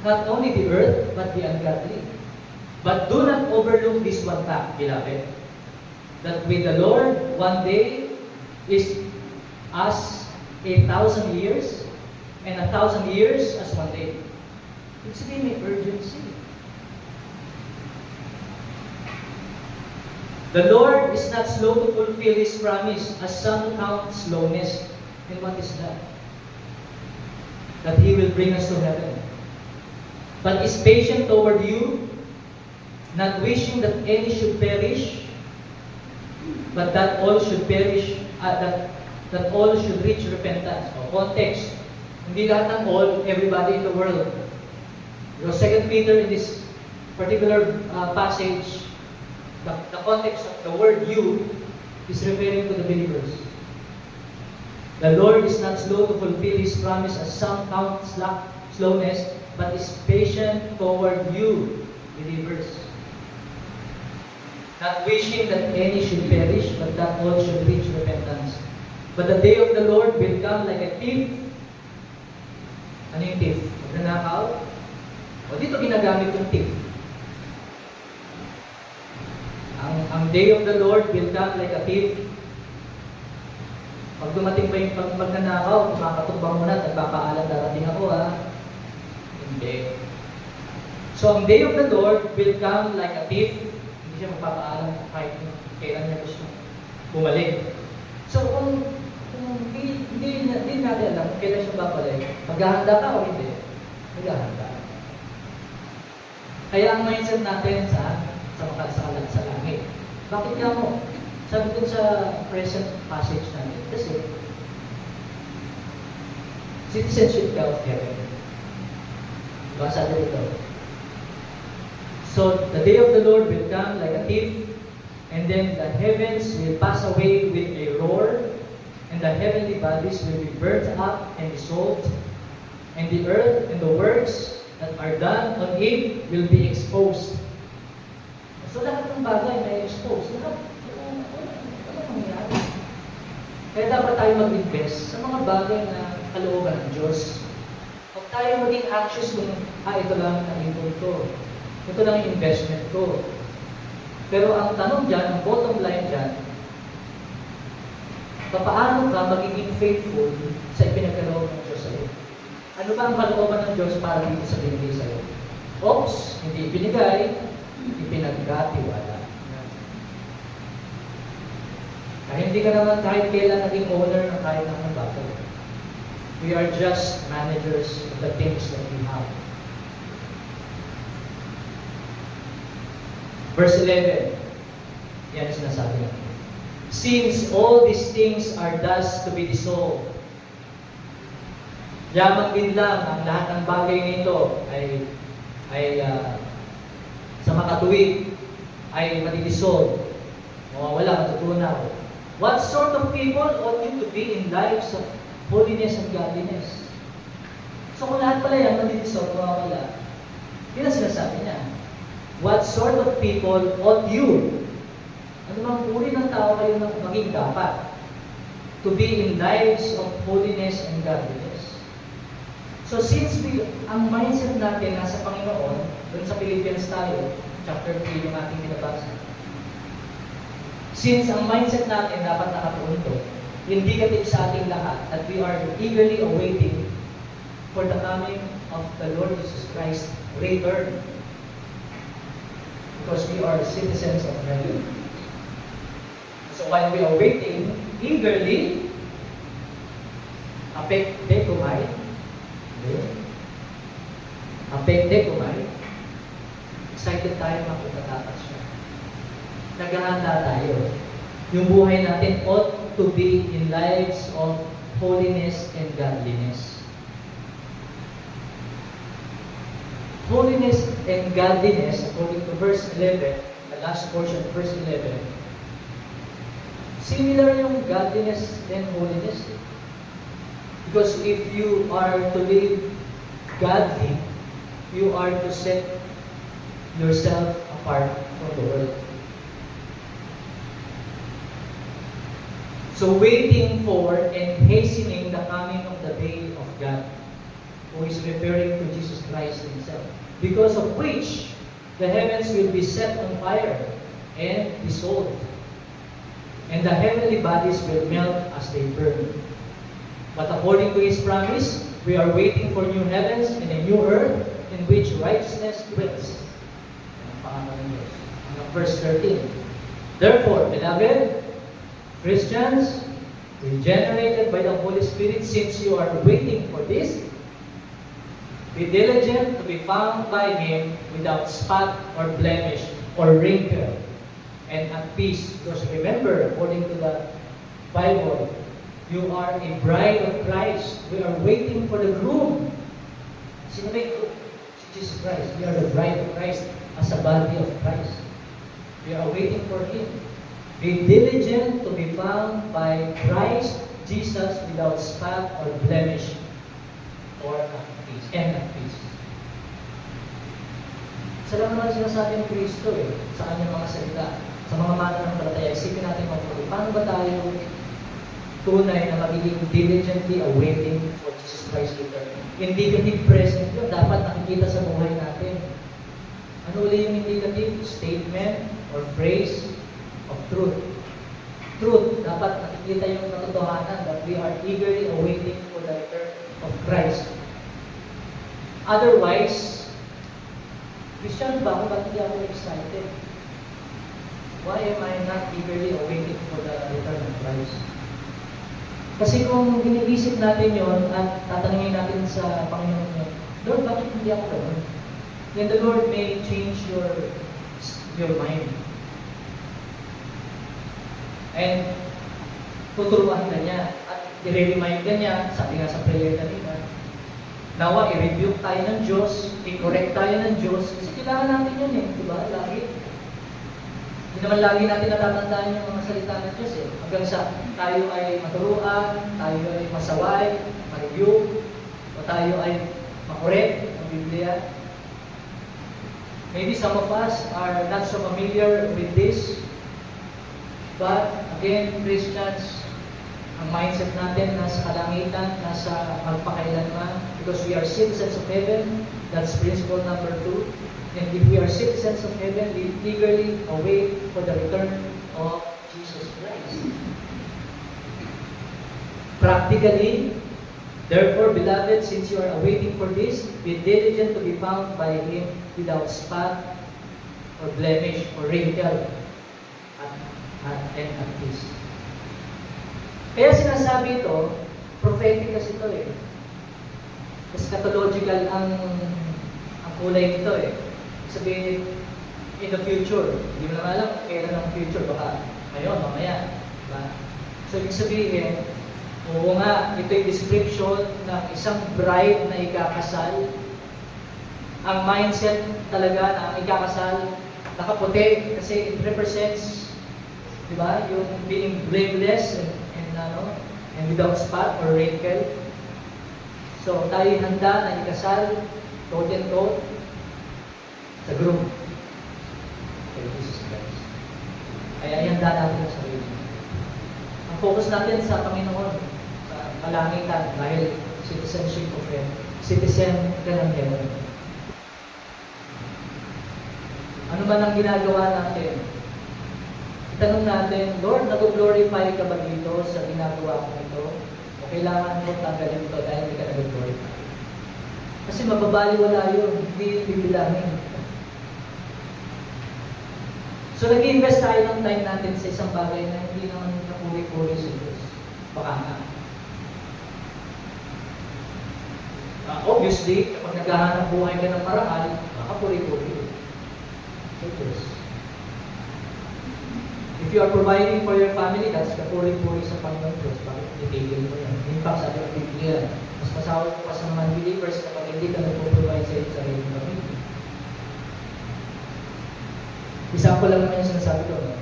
Not only the earth, but the ungodly. But do not overlook this one fact, beloved, that with the Lord, one day is as 1,000 years, and 1,000 years as one day. It's really urgency. The Lord is not slow to fulfill His promise, as some count slowness. And what is that? That He will bring us to heaven. But is patient toward you, not wishing that any should perish, but that all should perish, that all should reach repentance. O context, hindi lahat ng all, everybody in the world. You know, 2 Peter in this particular passage, the context of the word you is referring to the believers. The Lord is not slow to fulfill His promise, as some count slowness, but is patient toward you, believers. Not wishing that any should perish, but that all should reach repentance. But the day of the Lord will come like a thief. Ano yung thief? Magnanakaw? O dito ginagamit yung thief. Ang day of the Lord will come like a thief. Pag dumating pa yung magnanakaw, makakatumbang mo na, nagpapaalam, darating ako Hindi. So, ang day of the Lord will come like a thief. Hindi siya magpapaalam kahit kailan niya gusto bumalik. So, kung hindi natin alam kung kailan siya babalik, maghahanda ka o hindi? Maghahanda. Kaya ang mindset natin sa langit. Bakit nga mo? Sabi ko sa present passage natin, kasi citizenship ka of heaven. Diba sabi dito? So, the day of the Lord will come like a thief, and then the heavens will pass away with a roar, and the heavenly bodies will be burnt up and dissolved, and the earth and the works that are done on it will be exposed. So, lahat ng bagay may expose. Lahat, wala mangyayari. Kaya dapat tayo mag-invest sa mga bagay na kalooban ng Diyos. Huwag tayo maging anxious kung, ito lang ang ipon ko. Ito lang yung investment ko. Pero ang tanong dyan, ang bottom line dyan, paano ka magiging faithful sa ipinagkaloob ng Diyos Ano ba ang kalooban ng Diyos para dito sa binigay sa'yo? Oops, hindi ibinigay, ipinagkatiwala. Kaya hindi ka naman kahit kailan naging owner ng kahit ng bagay. We are just managers of the things that we have. Verse 11, yan ang sinasabi natin. Since all these things are thus to be dissolved, yamang din lang ang lahat ng bagay nito ay sa makatuwid ay madidissolve, mawawala, matutunaw. What sort of people ought you to be in lives of holiness and godliness? So kung lahat pala yan madidissolve, mawawala, yun ang sinasabi niya. What sort of people ought you? Ano bang uri ng tao kayo maging dapat? To be in lives of holiness and godliness. So since ang mindset natin nasa Panginoon, dun sa Philippians tayo, chapter 3 yung ating binabasa. Since ang mindset natin dapat nakatuon to, indicative sa ating lahat that we are eagerly awaiting for the coming of the Lord Jesus Christ return. Because we are citizens of heaven. So while we are waiting eagerly, apekte kumay, excited tayo makapagtatapos siya. Naghahanda tayo. Yung buhay natin ought to be in lives of holiness and godliness. Holiness and godliness, according to verse 11, the last portion of verse 11, similar yung godliness and holiness. Because if you are to live godly, you are to set yourself apart from the world. So waiting for and hastening the coming of the day of God, who is referring to Jesus Christ Himself, because of which the heavens will be set on fire and dissolved, and the heavenly bodies will melt as they burn. But according to His promise, we are waiting for new heavens and a new earth in which righteousness dwells. Verse 13. Therefore, beloved Christians, regenerated by the Holy Spirit, since you are waiting for this, be diligent to be found by Him without spot or blemish or wrinkle, and at peace. Because remember, according to the Bible, you are a bride of Christ. We are waiting for the groom. Sino ba yung groom? Si Jesus Christ. We are the bride of Christ as a body of Christ. We are waiting for Him. Be diligent to be found by Christ Jesus without spot or blemish or at peace. And at peace. Sa lang naman sinasabi ng Kristo sa kanyang mga salita, sa mga mananampalataya, isipin natin mabuti. Paano ba tayo tunay na magiging diligently awaiting for Jesus Christ's return? Indicative present yun, dapat nakikita sa buhay natin. Ano ulit yung indicative? Statement or phrase of truth. Truth, dapat nakikita yung katotohanan that we are eagerly awaiting for the return of Christ. Otherwise, Christian ba ako? Ba't hindi ako excited? Why am I not eagerly awaiting for the return of Christ? Kasi kung iniisip natin yon at tatanungin natin sa Panginoon niya, Lord, bakit hindi ako doon? Then the Lord may change your mind. And tuturuan ka niya at i-remind ka niya, sabi nga sa prayer kanina, nawa i-rebuke tayo ng Diyos, i-correct tayo ng Diyos, kasi kailangan natin yun di ba? Lagi. Hindi naman lagi natin natatandaan yung mga salita ng Diyos hanggang sa tayo ay maturuan, tayo ay masaway, ma-rebuke, o tayo ay makorek ng Biblia. Maybe some of us are not so familiar with this, but again, Christians, ang mindset natin nasa kalangitan, nasa magpakailanman, because we are citizens of heaven. That's principle number 2. And if we are citizens of heaven, we eagerly await for the return of Jesus Christ. Practically, Therefore, beloved, since you are awaiting for this, be diligent to be found by Him without spot or blemish or wrinkle and at peace. Kaya sinasabi ito, prophetic kasi ito eh. Eschatological ang kulay nito eh. Sabihin, in the future, hindi mo naman alam kailan ang future, baka ngayon, mamaya. Diba? So, ibig sabihin, oo nga, ito yung description ng isang bride na ikakasal. Ang mindset talaga na ang ikakasal, nakaputi kasi it represents, di ba, yung being blameless and without spot or wrinkle. So, tayo handa na ikasal, toe and toe, sa groom. Kay Jesus Christ. Ay handa natin ang sarili. Ang focus natin sa Panginoon, sa kalangitan, dahil citizenship of Heaven. Citizen ka ng Heaven. Ano man ang ginagawa natin, itanong natin, Lord, nag-glorify ka ba dito sa ginagawa ko ito? O kailangan mo tanggalin ito dahil hindi ka nag-glorify? Kasi mababaliwala yun, hindi yung bibilangin. So, nag-invest tayo ng time natin sa isang bagay na hindi naman napuri-puri sa Diyos. Baka nga. Obviously, kapag naghahanap buhay ka ng paraan, makapuri-puri sa Diyos. If you are providing for your family, that's kapuri-puri sa Panginoon Diyos. Bakit titigil mo yan? In fact, sabi ng Biblia, mas masawag pa sa mga believers kapag hindi ka nagpo-provide sa iyong sarili ng pamilya. Example lang naman yung sinasabi ko. No?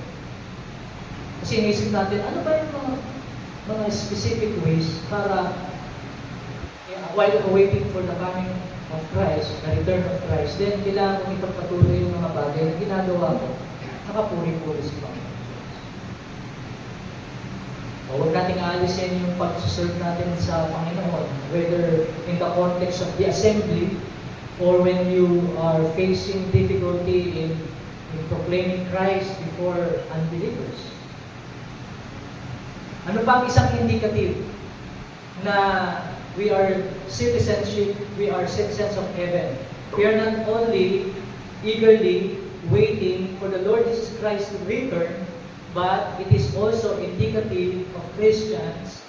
Kasi inisip natin, ano ba yung mga specific ways para while awaiting for the coming of Christ, the return of Christ, then kailangan kong ipagpatuloy yung mga bagay na ginagawa ko, nakapuri-puri sa Panginoon. Huwag nating aalisin yung pag-serve natin sa Panginoon, whether in the context of the assembly or when you are facing difficulty in proclaiming Christ before unbelievers. Ano pa ang isang indicative na we are citizens of heaven. We are not only eagerly waiting for the Lord Jesus Christ to return, but it is also indicative of Christians.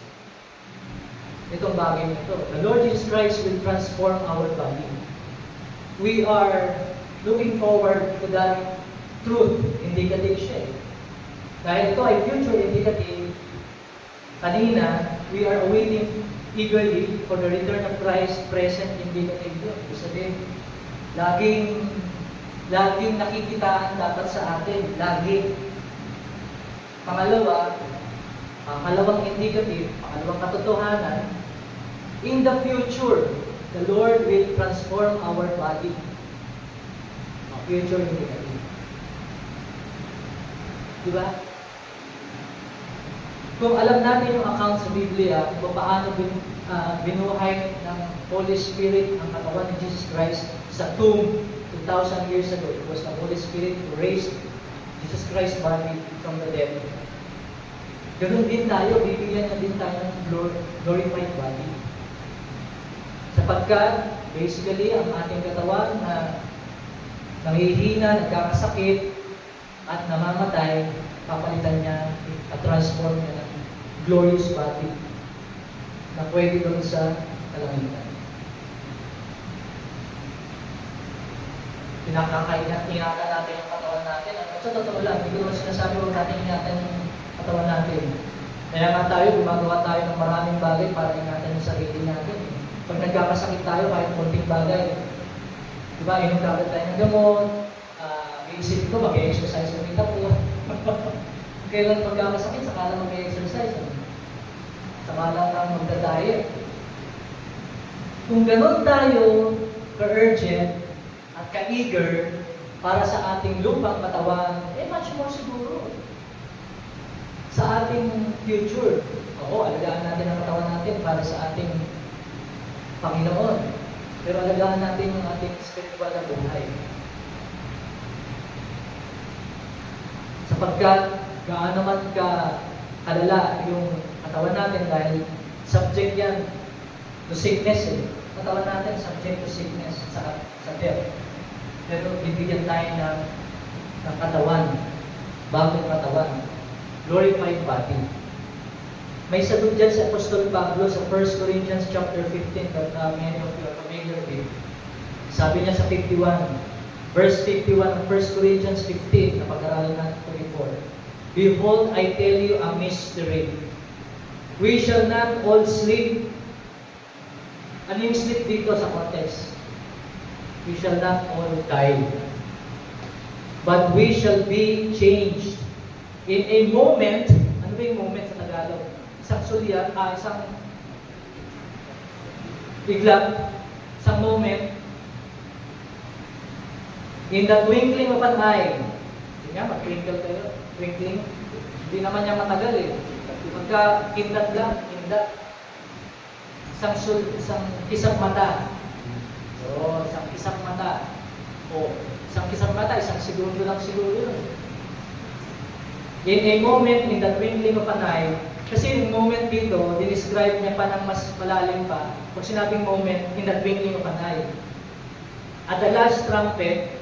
Itong bagay nito. The Lord Jesus Christ will transform our body. We are looking forward to that truth, indicative siya eh. Dahil ito ay future indicative, kanina, we are awaiting eagerly for the return of Christ, present indicative yun. Ibig sabihin, laging nakikitaan dapat sa atin, lagi. Pangalawa, pangalawang indicative, pangalawang katotohanan, in the future, the Lord will transform our body. Future indicative. Diba? Kung alam natin yung account sa Biblia, kung paano binuhay ng Holy Spirit ang katawan ni Jesus Christ sa tomb 2,000 years ago, it was the Holy Spirit who raised Jesus Christ's body from the dead. Ganun din tayo, bibigyan na din tayo ng glorified body. Sapagkat, basically, ang ating katawan na nanghihina, nagkakasakit, at namamatay, papalitan niya at transform niya ng glorious body na pwede doon sa kalangitan. Ingatan natin yung katawan natin. Sa totoo lang, hindi ko naman sinasabi huwag natin ingatan yung katawan natin. Kaya nga tayo, gumagawa tayo ng maraming bagay para ingatan yung sarili natin. Pag nagkakasakit tayo, kahit konting bagay, diba, inom kagad tayo ng gamot, isip ko, mag-exercise ang kita po. Kailan pagkakasakit, saka lang mag-exercise. Saka lang ang magda-diet. Kung ganun tayo ka-urgent at ka-eager para sa ating lupang katawan, much more siguro sa ating future. Oo, alagaan natin ang katawan natin para sa ating Panginoon. Pero alagaan natin yung ating spiritual na buhay. Sapagkat gaano man kalala yung katawan natin dahil subject yan to sickness eh. Katawan natin subject to sickness, sa death. Pero bibigyan tayo ng katawan, bagong katawan, glorified body. May sagot dyan sa Apostol Pablo sa 1 Corinthians chapter 15 that many of you are familiar with. Sabi niya sa 51, verse 51 ng 1 Corinthians 15, na pag-aralan natin ito before. Behold, I tell you a mystery. We shall not all sleep. Ano yung sleep dito sa context? We shall not all die. But we shall be changed. In a moment, ano ba yung moment sa Tagalog? Isang sulyap, isang iglap, isang moment. In the twinkling of an eye. Hindi nga, mag-twinkle kayo. Twinkling. Hindi naman niya matagal eh. Pagka kindat lang, kindat. Isang kisap mata. So, isang kisap mata. O, isang kisap mata, isang segundo lang siguro yun. In a moment, in the twinkling of an eye, kasi yung moment dito, dinescribe niya pa ng mas malalim pa. Pag sinabing moment, in the twinkling of an eye. At the last trumpet,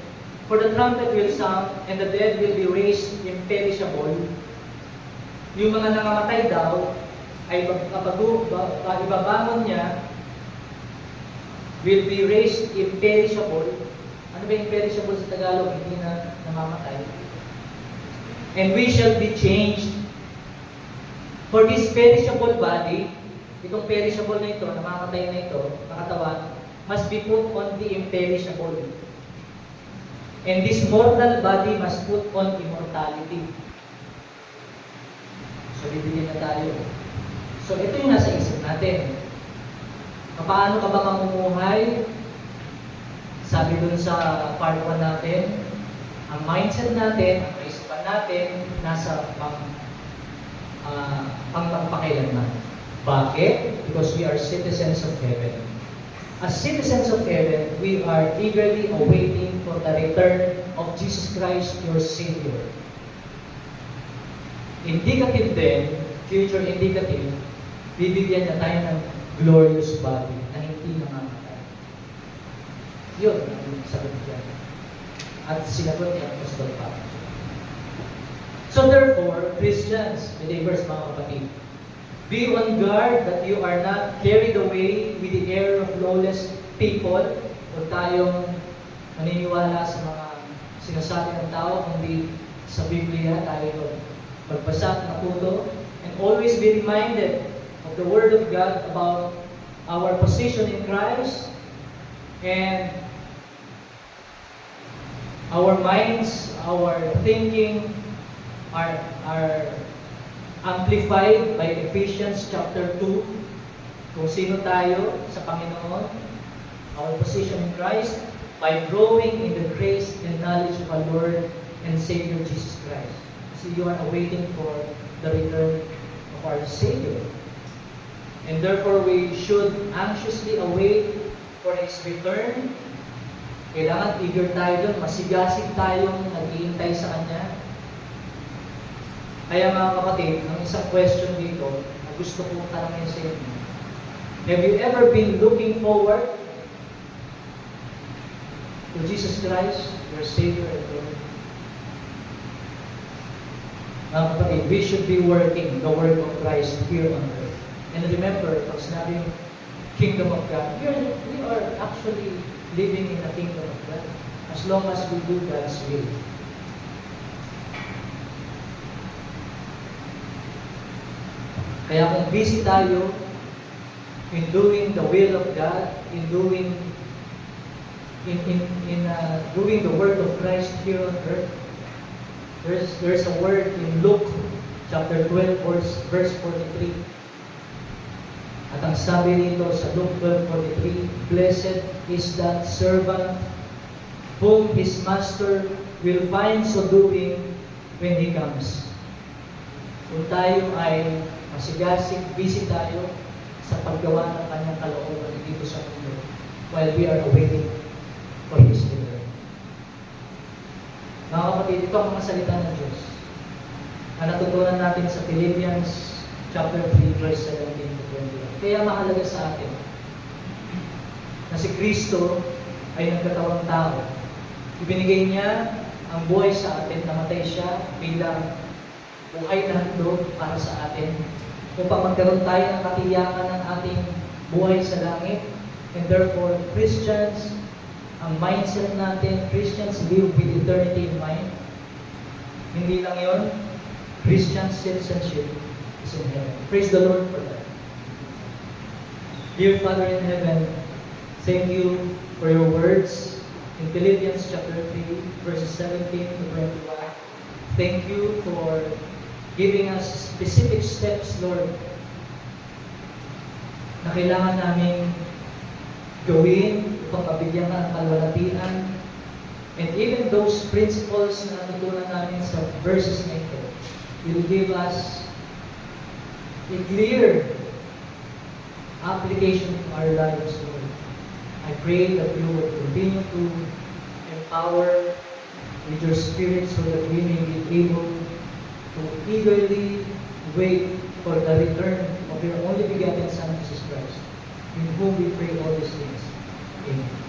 for the trumpet will sound, and the dead will be raised imperishable. Yung mga nangamatay daw, ay ibabangon niya, will be raised imperishable. Ano ba imperishable sa Tagalog? Hindi na namamatay. And we shall be changed. For this perishable body, itong perishable na ito, namamatay na ito, nakatawan, must be put on the imperishable. And this mortal body must put on immortality. So, bibigyan na tayo. So, ito yung nasa isip natin. Paano ka ba mamumuhay? Sabi dun sa part 1 natin, ang mindset natin, ang kaisipan natin, nasa pangpakailanman. Bakit? Because we are citizens of heaven. As citizens of heaven, we are eagerly awaiting for the return of Jesus Christ, your Savior. Indicative din, future indicative, bibigyan na tayo ng glorious body na hindi namamatay. Yun ang sagot dyan. At sinagot ni Apostol Pablo. So therefore, Christians, believers, mga kapatid, be on guard that you are not carried away with the air of lawless people. Huwag tayong maniniwala sa mga sinasabi ng tao, kundi sa Biblia tayo magbasa at natuto. And always be reminded of the Word of God about our position in Christ, and our minds, our thinking are amplified by Ephesians chapter 2, kung sino tayo sa Panginoon, our position in Christ, by growing in the grace and knowledge of our Lord and Savior Jesus Christ. So you are awaiting for the return of our Savior. And therefore, we should anxiously await for His return. Kailangan eager tayo doon, masigasig tayong naghihintay sa Kanya. Kaya mga kapatid, ang isang question dito na gusto kong tanongin sa inyo. Have you ever been looking forward to Jesus Christ, your Savior and Lord? Mga kapatid, we should be working the work of Christ here on earth. And remember, pag sinabing kingdom of God, we are actually living in the kingdom of God as long as we do God's will. Kaya kung busy tayo in doing the will of God, in doing the work of Christ here on earth, there's a word in Luke chapter 12 verse 43. At ang sabi nito sa Luke 12:43, blessed is that servant whom his master will find so doing when he comes. Kung tayo ay masigasig, busy tayo sa paggawa ng kanyang kalooban dito sa mundo while we are awaiting for His return. Mga kapatid, ito ang mga salita ng Diyos na natutunan natin sa Philippians chapter 3 verse 17 to 21. Kaya mahalaga sa atin na si Kristo ay nagkatawang tao. Ibinigay niya ang buhay sa atin, namatay siya bilang buhay na handog para sa atin upang magkaroon tayo ng katiyakan ng ating buhay sa langit. And therefore, Christians, ang mindset natin, Christians live with eternity in mind. Hindi lang yon, Christian citizenship is in heaven. Praise the Lord for that. Dear Father in heaven, thank you for your words in Philippians chapter 3, verses 17 to 21. Thank you for giving us specific steps, Lord, na kailangan namin gawin upang mabigyan ka ng kalwalatian. And even those principles na natutunan namin sa verses na ito will give us a clear application to our lives, Lord. I pray that you will continue to empower with your Spirit so that we may be able to eagerly wait for the return of your only begotten Son, Jesus Christ, in whom we pray all these things. Amen.